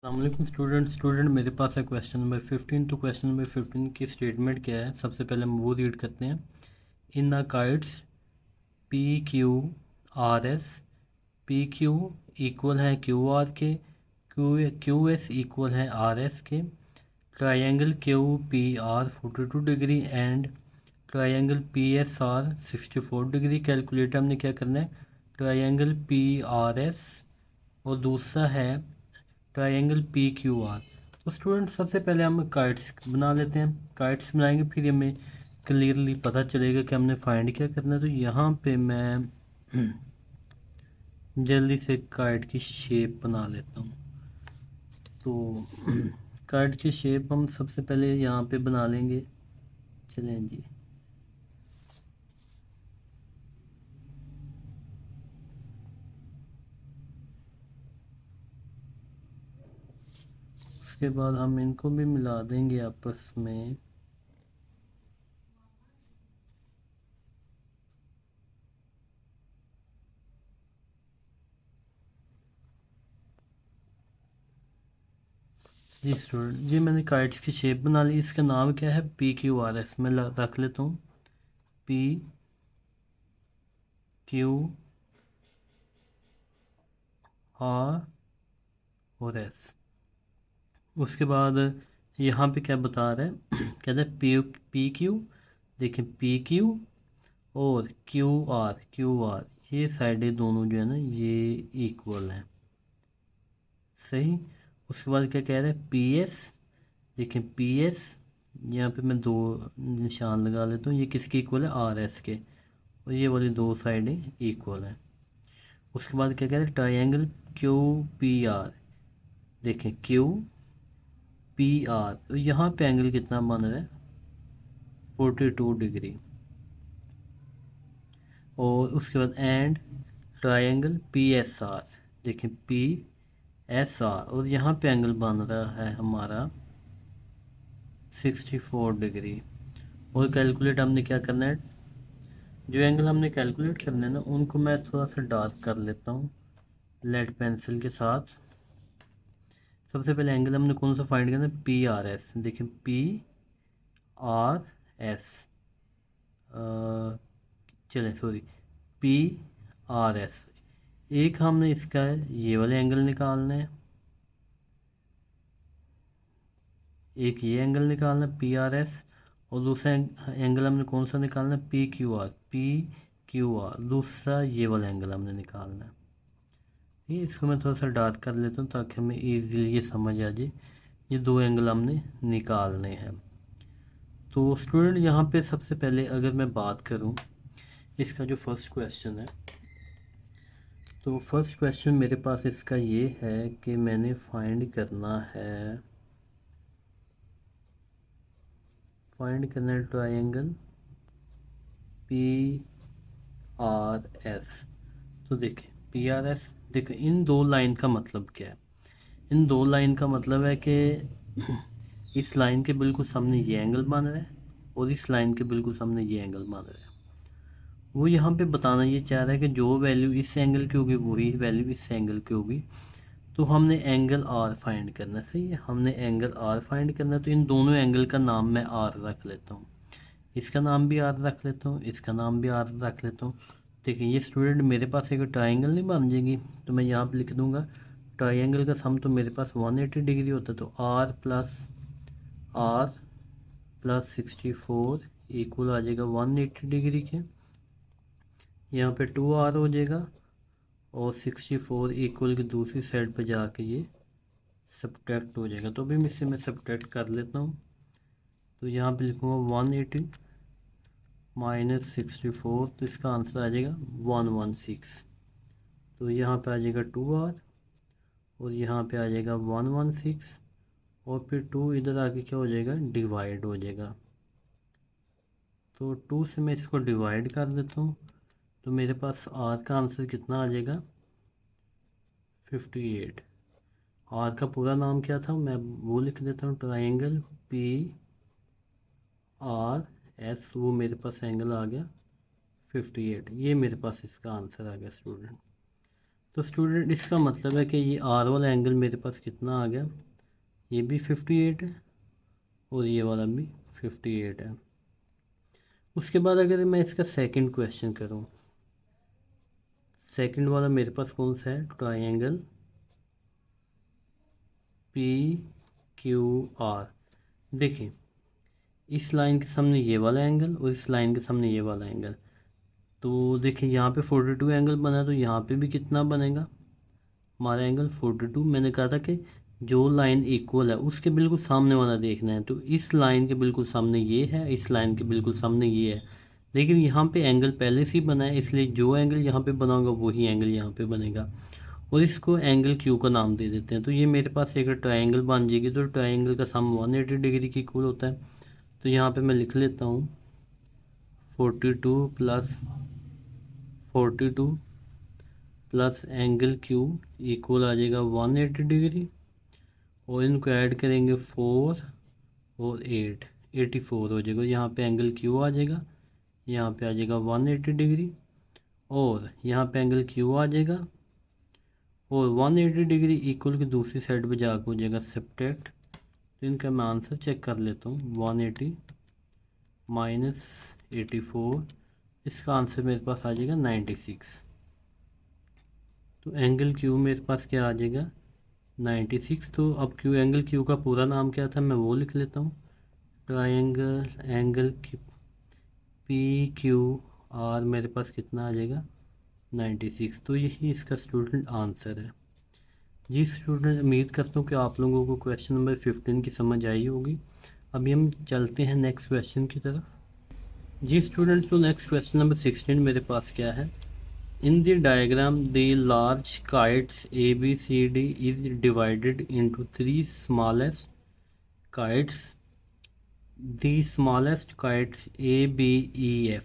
अस्सलाम स्टूडेंट मेरे पास है क्वेश्चन नंबर 15। तो क्वेश्चन नंबर 15 की स्टेटमेंट क्या है, सबसे पहले हम वो रीड करते हैं। In the kites P Q R S, P Q equal है क्यू आर के, क्यू एस इक्वल है आर एस के, triangle Q P R 42 degree and triangle P S R 64 degree. Calculate हमने क्या करना है, ट्राइंगल पी आर एस और दूसरा है ट्रायंगल पी क्यू आर। तो स्टूडेंट सबसे पहले हम काइट्स बना लेते हैं। काइट्स बनाएंगे फिर हमें क्लियरली पता चलेगा कि हमने फाइंड क्या करना है। तो यहाँ पे मैं जल्दी से काइट की शेप बना लेता हूँ। तो काइट की शेप हम सबसे पहले यहाँ पे बना लेंगे। चलें जी। उसके बाद हम इनको भी मिला देंगे आपस में। जी स्टूडेंट जी, मैंने काइट्स की शेप बना ली। इसका नाम क्या है, पी क्यू आर एस। मैं रख लेता हूँ पी क्यू आर और एस। उसके बाद यहाँ पे क्या बता रहा है कहता है पी क्यू। देखिए पी क्यू और क्यू आर ये साइडें दोनों जो है ना ये इक्वल हैं। सही। उसके बाद क्या कह रहा है पी एस। देखिए पी एस, यहाँ पे मैं दो निशान लगा लेता हूँ। ये किसके इक्वल है, आर एस के। और ये वाली दो साइडें इक्वल हैं। उसके बाद क्या कह रहा है ट्राइंगल क्यू पी आर। देखें क्यू पी आर, तो यहाँ पे एंगल कितना बन रहा है, 42 डिग्री। और उसके बाद and triangle P S R. देखिए पी एस आर और यहाँ पे एंगल बन रहा है हमारा 64 डिग्री। और कैलकुलेट हमने क्या करना है, जो एंगल हमने कैलकुलेट करने हैं ना उनको मैं थोड़ा सा डार्क कर लेता हूँ लेड पेंसिल के साथ। सबसे पहले एंगल हमने कौन सा फाइंड करना है, पी आर एस। देखिए पी आर एस, चलें सॉरी, पी आर एस। एक हमने इसका ये वाले एंगल निकालना है, एक ये एंगल निकालना है पी आर एस। और दूसरा एंगल हमने कौन सा निकालना है, पी क्यू आर। दूसरा ये वाला एंगल हमने निकालना है। ये इसको मैं थोड़ा सा डार्क कर लेता हूँ ताकि हमें इजीली ये समझ आ जाए। ये दो एंगल हमने निकालने हैं। तो स्टूडेंट यहाँ पे सबसे पहले अगर मैं बात करूँ इसका जो फर्स्ट क्वेश्चन है, तो फर्स्ट क्वेश्चन मेरे पास इसका ये है कि मैंने फाइंड करना है ट्रायंगल पी आर एस। तो देखें पी आर एस, देखें इन दो लाइन का मतलब क्या है। इन दो लाइन का मतलब है कि इस लाइन के बिल्कुल सामने ये एंगल बन रहा है और इस लाइन के बिल्कुल सामने ये एंगल बन रहा है। वो यहाँ पे बताना ये चाह रहा है कि जो वैल्यू इस एंगल की होगी वही वैल्यू इस एंगल की होगी। तो हमने एंगल आर फाइंड करना है। सही है, हमने एंगल आर फाइंड करना है। तो इन दोनों एंगल का नाम मैं आर रख लेता हूँ, इसका नाम भी आर रख लेता हूँ, इसका नाम भी आर रख लेता हूँ। देखिए ये स्टूडेंट मेरे पास एक ट्राइंगल नहीं बन जाएगी, तो मैं यहाँ पे लिख दूँगा ट्राइंगल का सम तो मेरे पास 180 डिग्री होता है। तो आर प्लस 64 इक्वल आ जाएगा 180 डिग्री के। यहाँ पे 2r हो जाएगा और 64 इक्वल की दूसरी साइड पर जाके ये सब्ट्रैक्ट हो जाएगा। तो भी इससे मैं सब्ट्रैक्ट कर लेता हूँ। तो यहाँ पे लिखूँगा 180 माइनस 64, तो इसका आंसर आ जाएगा 116। तो यहाँ पे आ जाएगा 2r और यहाँ पे आ जाएगा 116 और फिर 2 इधर आके क्या हो जाएगा, डिवाइड हो जाएगा। तो 2 से मैं इसको डिवाइड कर देता हूँ। तो मेरे पास r का आंसर कितना आ जाएगा, 58। आर का पूरा नाम क्या था मैं वो लिख देता हूँ, ट्राइंगल पी आर एस। वो मेरे पास एंगल आ गया 58। ये मेरे पास इसका आंसर आ गया स्टूडेंट। तो स्टूडेंट इसका मतलब है कि ये आर वाला एंगल मेरे पास कितना आ गया, ये भी 58 है और ये वाला भी 58 है। उसके बाद अगर मैं इसका सेकंड क्वेश्चन करूँ, सेकंड वाला मेरे पास कौन सा है, ट्रायंगल पी क्यू आर। देखिए इस लाइन के सामने ये वाला एंगल और इस लाइन के सामने ये वाला एंगल, तो देखिए यहाँ पे 42 एंगल बना, तो यहाँ पे भी कितना बनेगा हमारा एंगल 42। मैंने कहा था कि जो लाइन इक्वल है उसके बिल्कुल सामने वाला देखना है, तो इस लाइन के बिल्कुल सामने ये है, इस लाइन के बिल्कुल सामने ये है, लेकिन यहाँ पे एंगल पहले से ही बना है, इसलिए जो एंगल यहाँ पे बना होगा वही एंगल यहाँ पे बनेगा, और इसको एंगल क्यू का नाम दे देते हैं। तो ये मेरे पास एक ट्रायंगल बन जाएगी, तो ट्रायंगल का सम 180 डिग्री की इक्वल होता है। तो यहाँ पे मैं लिख लेता हूँ 42 प्लस एंगल क्यू इक्वल आ जाएगा 180 डिग्री, और इनको ऐड करेंगे 4 और 8, 84 हो जाएगा। यहाँ पे एंगल क्यू आ जाएगा, यहाँ पे आ जाएगा 180 डिग्री, और यहाँ पे एंगल क्यू आ जाएगा, और 180 डिग्री इक्वल की दूसरी साइड पे जाकर हो जाएगा सब्ट्रैक्ट। तो इनका मैं आंसर चेक कर लेता हूँ, 180 माइनस 84, इसका आंसर मेरे पास आ जाएगा 96। तो एंगल क्यू मेरे पास क्या आ जाएगा 96। तो अब क्यू एंगल क्यू का पूरा नाम क्या था मैं वो लिख लेता हूँ, triangle angle P Q R मेरे पास कितना आ जाएगा 96। तो यही इसका स्टूडेंट आंसर है। जी स्टूडेंट, उम्मीद करता हूँ कि आप लोगों को क्वेश्चन नंबर 15 की समझ आई होगी। अभी हम चलते हैं नेक्स्ट क्वेश्चन की तरफ। जी स्टूडेंट, तो नेक्स्ट क्वेश्चन नंबर 16 मेरे पास क्या है, in the diagram the large kites ABCD is divided into 3 smallest kites, the smallest kites ABEF।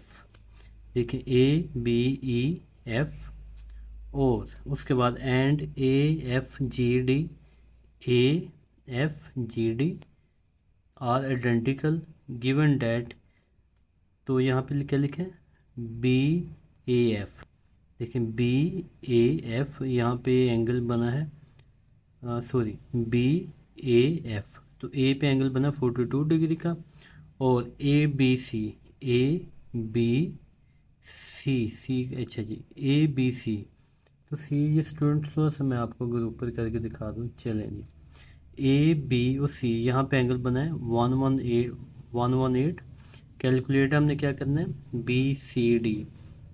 देखिए ABEF, और उसके बाद and AFGD are identical given that. तो यहाँ पे क्या लिखे BAF। देखिए BAF यहाँ पे एंगल बना है, सॉरी BAF, तो ए पे एंगल बना 42 डिग्री का, और ABC अच्छा जी ABC, तो सी ये स्टूडेंट थोड़ा सा मैं आपको अगर ऊपर करके दिखा दूँ, चलें जी, AB और C यहाँ पे एंगल बना है 118। कैलकुलेट हमने क्या करना है BCD।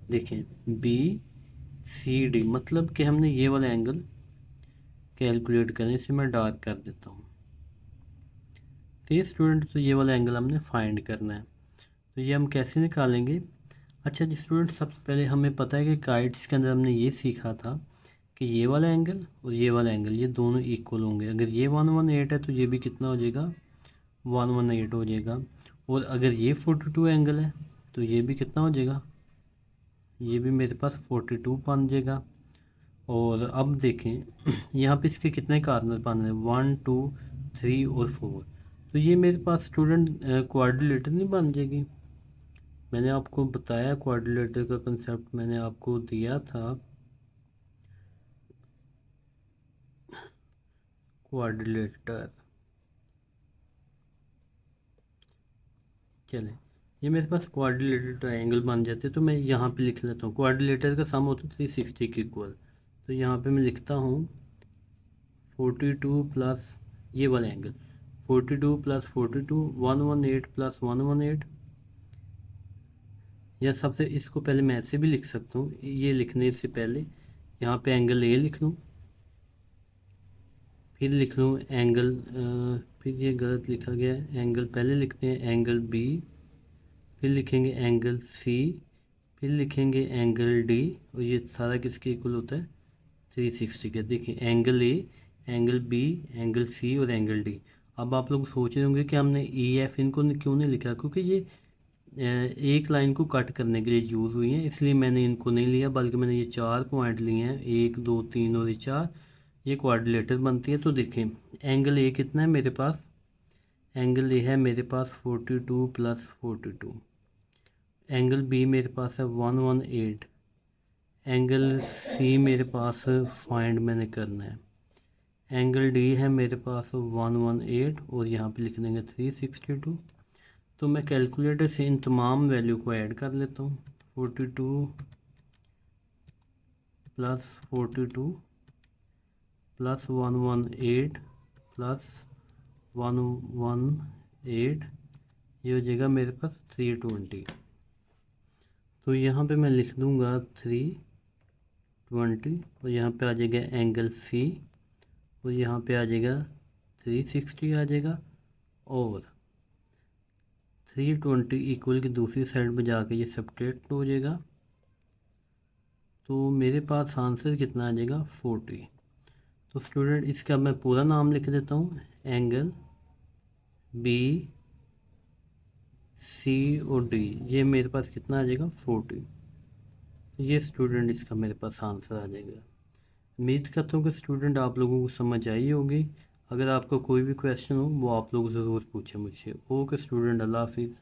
देखें BCD मतलब कि हमने ये वाला एंगल कैलकुलेट करें, इसे मैं डार्क कर देता हूँ। तो ये स्टूडेंट, तो ये वाला एंगल हमने फाइंड करना है, तो ये हम कैसे निकालेंगे। अच्छा जी स्टूडेंट, सबसे पहले हमें पता है कि काइट्स के अंदर हमने ये सीखा था कि ये वाला एंगल और ये वाला एंगल ये दोनों इक्वल होंगे। अगर ये 118 है तो ये भी कितना हो जाएगा 118 हो जाएगा, और अगर ये 42 एंगल है तो ये भी कितना हो जाएगा, ये भी मेरे पास 42 बन जाएगा। और अब देखें यहाँ पे इसके कितने कार्नर बन रहे हैं 1 2 3 और 4, तो ये मेरे पास स्टूडेंट क्वाड्रिलेटर नहीं बन जाएगी। मैंने आपको बताया क्वाड्रिलेटर का कंसेप्ट मैंने आपको दिया था, क्वाड्रिलेटर। चलें, ये मेरे पास क्वाड्रिलेटर ट्रायंगल बन जाते हैं, तो मैं यहाँ पे लिख लेता हूँ क्वाड्रिलेटर का सम होता है 360 के इक्वल। तो यहाँ पे मैं लिखता हूँ 42 प्लस ये वाला एंगल 42 प्लस 42 118 प्लस 118, या सबसे इसको पहले मैं ऐसे भी लिख सकता हूँ, ये लिखने से पहले यहाँ पे एंगल A लिख लूँ, फिर लिख लूँ एंगल फिर ये गलत लिखा गया है, एंगल पहले लिखते हैं एंगल B, फिर लिखेंगे एंगल C, फिर लिखेंगे एंगल D, और ये सारा किसके इक्वल होता है 360 के। देखिए angle A, angle B, angle C और एंगल D। अब आप लोग सोच रहे होंगे कि हमने EF इनको क्यों नहीं लिखा, क्योंकि ये एक लाइन को कट करने के लिए यूज़ हुई है, इसलिए मैंने इनको नहीं लिया, बल्कि मैंने ये 4 पॉइंट लिए हैं 1 2 3 और ये 4, ये क्वाड्रिलेटर बनती है। तो देखें एंगल A कितना है मेरे पास, एंगल A है मेरे पास 42 प्लस 42, एंगल B मेरे पास है 118, एंगल सी मेरे पास फाइंड मैंने करना है। एंगल डी है मेरे पास 118 और यहाँ पे लिख देंगे 362। तो मैं कैलकुलेटर से इन तमाम वैल्यू को ऐड कर लेता हूँ। 42 प्लस 42 प्लस 118 प्लस 118, ये हो जाएगा मेरे पास 320। तो यहाँ पे मैं लिख दूँगा 320 और यहाँ पे आ जाएगा एंगल सी और यहाँ पे आ जाएगा 360 आ जाएगा और 320 इक्वल की दूसरी साइड पे जाके ये सब्ट्रैक्ट हो जाएगा। तो मेरे पास आंसर कितना आ जाएगा 40। तो स्टूडेंट इसका मैं पूरा नाम लिख देता हूँ, एंगल बी सी और डी, ये मेरे पास कितना आ जाएगा 40। ये स्टूडेंट इसका मेरे पास आंसर आ जाएगा। उम्मीद करता हूँ कि स्टूडेंट आप लोगों को समझ आई होगी। अगर आपका कोई भी क्वेश्चन हो वो आप लोग ज़रूर पूछें मुझसे। ओके स्टूडेंट, अल्लाह हाफिज़।